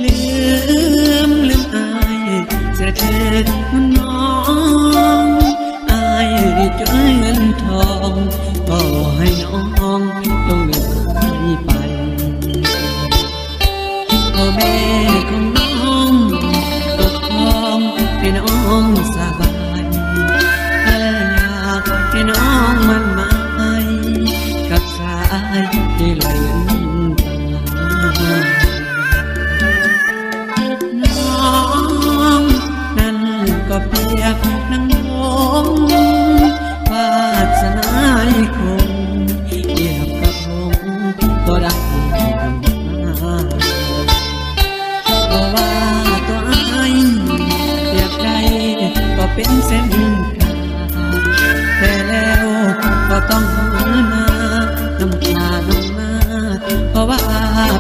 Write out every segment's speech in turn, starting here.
ลืลืมอายเสียเธอมันน้องอายจนเงินทองก็ให้น้องจงเลืมอายไปพ่อแม่ของน้องปกครองให้น้องสบายถ้าอยากให้น้องมันหมายกับสายที่ลอยเงินตาน้องนั้นก็เพียงนางมองวาสนาคงเทียบกับผมก็รักเพราะว่าตัวไอ้เรียกใจก็เป็นเส้นทางแต่แล้วก็ต้องมาน้ำตาลงมาเพราะว่า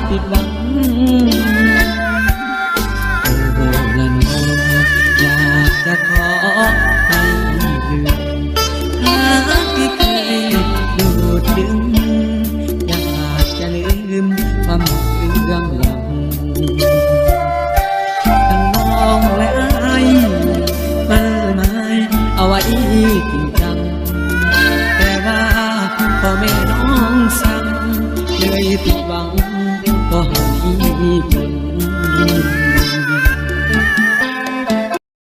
ผิดหวังโอ้ละโนอยากจะขอให้ลืมหากที่เคยดูดดึงอยากจะลืมความเรื่องหลังทั้งน้องและไอ้มันหมายเอาไว้จริงจังแต่ว่าพ่อแม่น้องสั่งเลยผิดหวังก็ให้ผล